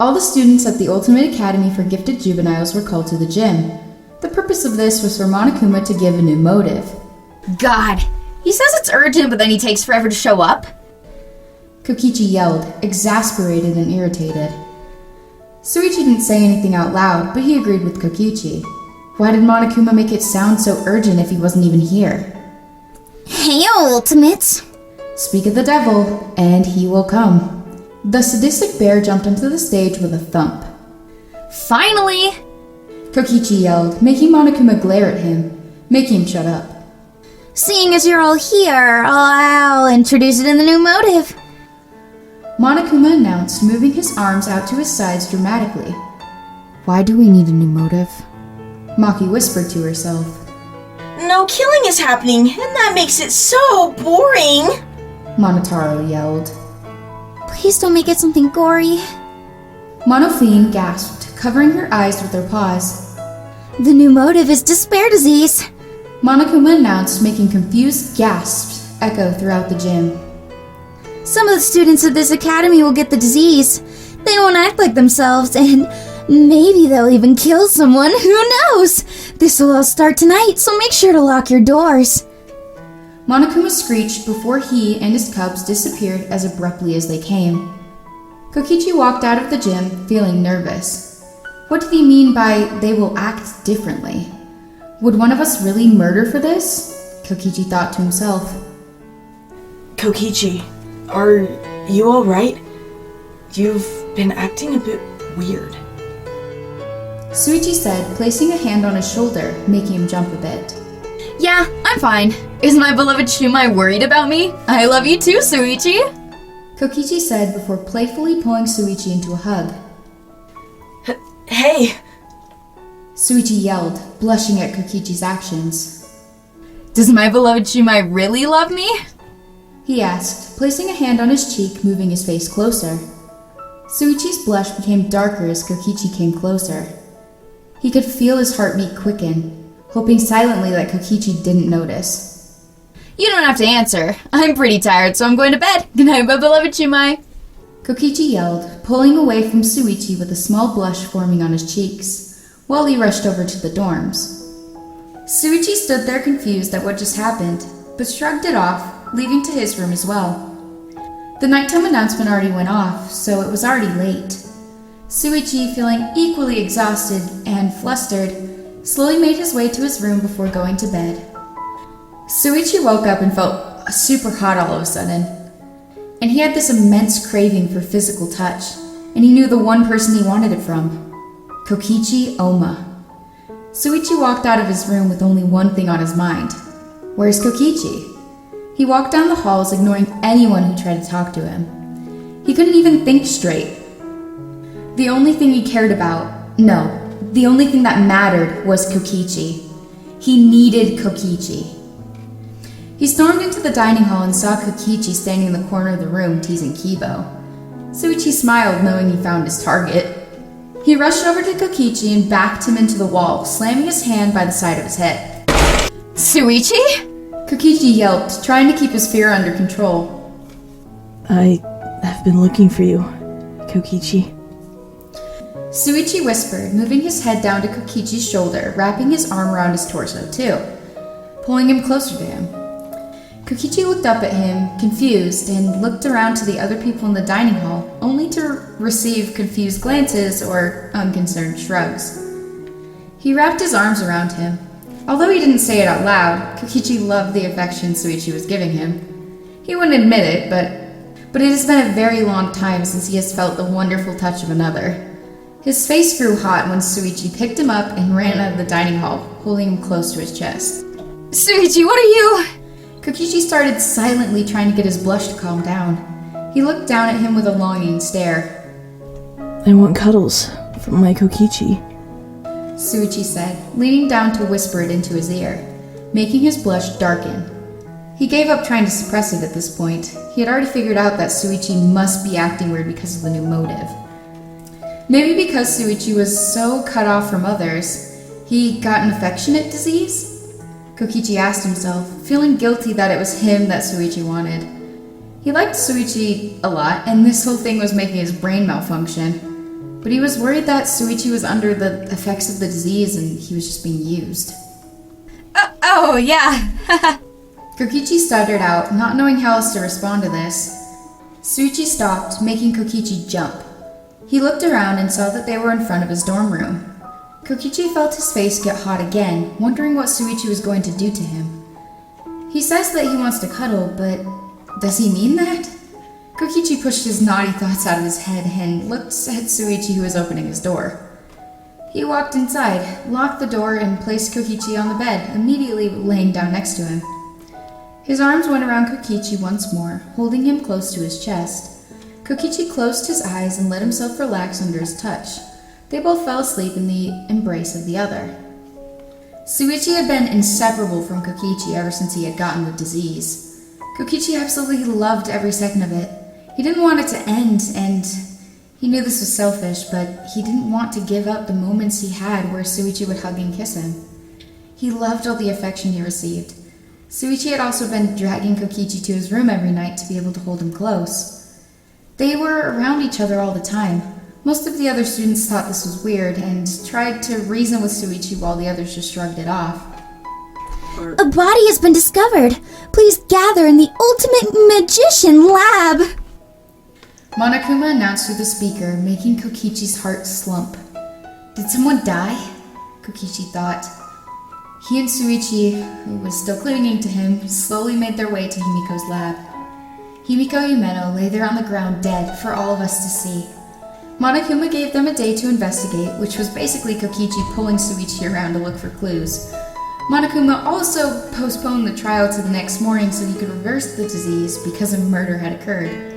All the students at the Ultimate Academy for Gifted Juveniles were called to the gym. The purpose of this was for Monokuma to give a new motive. God, he says it's urgent, but then he takes forever to show up. Kokichi yelled, exasperated and irritated. Shuichi didn't say anything out loud, but he agreed with Kokichi. Why did Monokuma make it sound so urgent if he wasn't even here? Hey, Ultimates! Speak of the devil, and he will come. The sadistic bear jumped onto the stage with a thump. Finally! Kokichi yelled, making Monokuma glare at him, making him shut up. Seeing as you're all here, I'll introduce it in the new motive. Monokuma announced, moving his arms out to his sides dramatically. Why do we need a new motive? Maki whispered to herself. No killing is happening, and that makes it so boring! Monotaro yelled. Please don't make it something gory. Monofine gasped, covering her eyes with her paws. The new motive is despair disease. Monokuma announced, making confused gasps echo throughout the gym. Some of the students of this academy will get the disease. They won't act like themselves, and maybe they'll even kill someone. Who knows? This will all start tonight, so make sure to lock your doors. Monokuma screeched before he and his cubs disappeared as abruptly as they came. Kokichi walked out of the gym, feeling nervous. What did he mean by, they will act differently? Would one of us really murder for this? Kokichi thought to himself. Kokichi, are you alright? You've been acting a bit weird. Shuichi said, placing a hand on his shoulder, making him jump a bit. Yeah, I'm fine. Is my beloved Shumai worried about me? I love you too, Shuichi! Kokichi said before playfully pulling Shuichi into a hug. Hey! Shuichi yelled, blushing at Kokichi's actions. Does my beloved Shumai really love me? He asked, placing a hand on his cheek, moving his face closer. Shuichi's blush became darker as Kokichi came closer. He could feel his heartbeat quicken, hoping silently that Kokichi didn't notice. You don't have to answer. I'm pretty tired, so I'm going to bed. Good night, my beloved Shumai. Kokichi yelled, pulling away from Shuichi with a small blush forming on his cheeks, while he rushed over to the dorms. Shuichi stood there confused at what just happened, but shrugged it off, leaving to his room as well. The nighttime announcement already went off, so it was already late. Shuichi, feeling equally exhausted and flustered, slowly made his way to his room before going to bed. Shuichi woke up and felt super hot all of a sudden, and he had this immense craving for physical touch, and he knew the one person he wanted it from, Kokichi Ouma. Shuichi walked out of his room with only one thing on his mind. Where's Kokichi? He walked down the halls, ignoring anyone who tried to talk to him. He couldn't even think straight. The only thing he cared about, the only thing that mattered was Kokichi. He needed Kokichi. He stormed into the dining hall and saw Kokichi standing in the corner of the room teasing Keebo. Shuichi smiled, knowing he found his target. He rushed over to Kokichi and backed him into the wall, slamming his hand by the side of his head. Shuichi? Kokichi yelped, trying to keep his fear under control. I have been looking for you, Kokichi. Shuichi whispered, moving his head down to Kokichi's shoulder, wrapping his arm around his torso too, pulling him closer to him. Kokichi looked up at him, confused, and looked around to the other people in the dining hall, only to receive confused glances or unconcerned shrugs. He wrapped his arms around him. Although he didn't say it out loud, Kokichi loved the affection Shuichi was giving him. He wouldn't admit it, but it has been a very long time since he has felt the wonderful touch of another. His face grew hot when Shuichi picked him up and ran out of the dining hall, holding him close to his chest. Shuichi, what are you? Kokichi started silently trying to get his blush to calm down. He looked down at him with a longing stare. I want cuddles from my Kokichi, Shuichi said, leaning down to whisper it into his ear, making his blush darken. He gave up trying to suppress it at this point. He had already figured out that Shuichi must be acting weird because of the new motive. Maybe because Shuichi was so cut off from others, he got an affectionate disease? Kokichi asked himself, feeling guilty that it was him that Shuichi wanted. He liked Shuichi a lot, and this whole thing was making his brain malfunction. but he was worried that Shuichi was under the effects of the disease and he was just being used. Oh, yeah. Kokichi stuttered out, not knowing how else to respond to this. Shuichi stopped, making Kokichi jump. He looked around and saw that they were in front of his dorm room. Kokichi felt his face get hot again, wondering what Shuichi was going to do to him. He says that he wants to cuddle, but does he mean that? Kokichi pushed his naughty thoughts out of his head and looked at Shuichi, who was opening his door. He walked inside, locked the door, and placed Kokichi on the bed, immediately laying down next to him. His arms went around Kokichi once more, holding him close to his chest. Kokichi closed his eyes and let himself relax under his touch. They both fell asleep in the embrace of the other. Shuichi had been inseparable from Kokichi ever since he had gotten the disease. Kokichi absolutely loved every second of it. He didn't want it to end, and he knew this was selfish, but he didn't want to give up the moments he had where Shuichi would hug and kiss him. He loved all the affection he received. Shuichi had also been dragging Kokichi to his room every night to be able to hold him close. They were around each other all the time. Most of the other students thought this was weird and tried to reason with Shuichi while the others just shrugged it off. A body has been discovered. Please gather in the Ultimate Magician Lab. Monokuma announced through the speaker, making Kokichi's heart slump. Did someone die? Kokichi thought. He and Shuichi, who was still clinging to him, slowly made their way to Himiko's lab. Himiko Umeno lay there on the ground dead for all of us to see. Monokuma gave them a day to investigate, which was basically Kokichi pulling Shuichi around to look for clues. Monokuma also postponed the trial to the next morning so he could reverse the disease because a murder had occurred.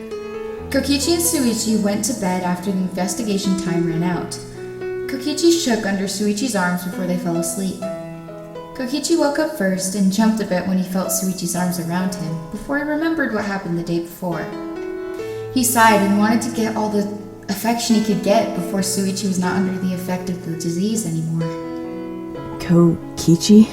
Kokichi and Shuichi went to bed after the investigation time ran out. Kokichi shook under Shuichi's arms before they fell asleep. Kokichi woke up first and jumped a bit when he felt Shuichi's arms around him, before he remembered what happened the day before. He sighed and wanted to get all the affection he could get before Shuichi was not under the effect of the disease anymore. Kokichi?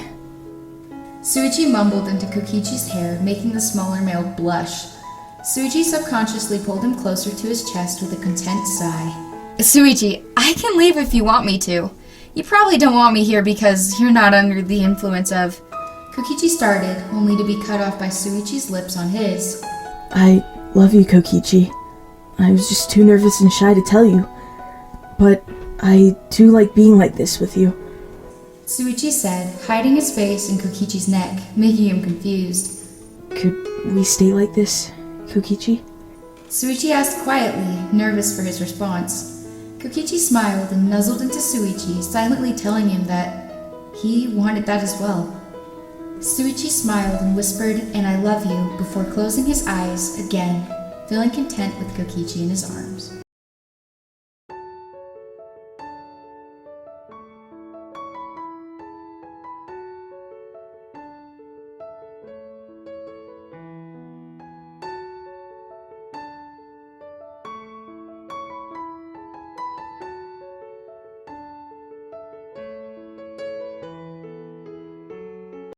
Shuichi mumbled into Kokichi's hair, making the smaller male blush. Shuichi subconsciously pulled him closer to his chest with a content sigh. Shuichi, I can leave if you want me to. You probably don't want me here because you're not under the influence of... Kokichi started, only to be cut off by Shuichi's lips on his. I love you, Kokichi. I was just too nervous and shy to tell you. But I do like being like this with you. Shuichi said, hiding his face in Kokichi's neck, making him confused. Could we stay like this, Kokichi? Shuichi asked quietly, nervous for his response. Kokichi smiled and nuzzled into Shuichi, silently telling him that he wanted that as well. Shuichi smiled and whispered, "And I love you," before closing his eyes again, feeling content with Kokichi in his arms.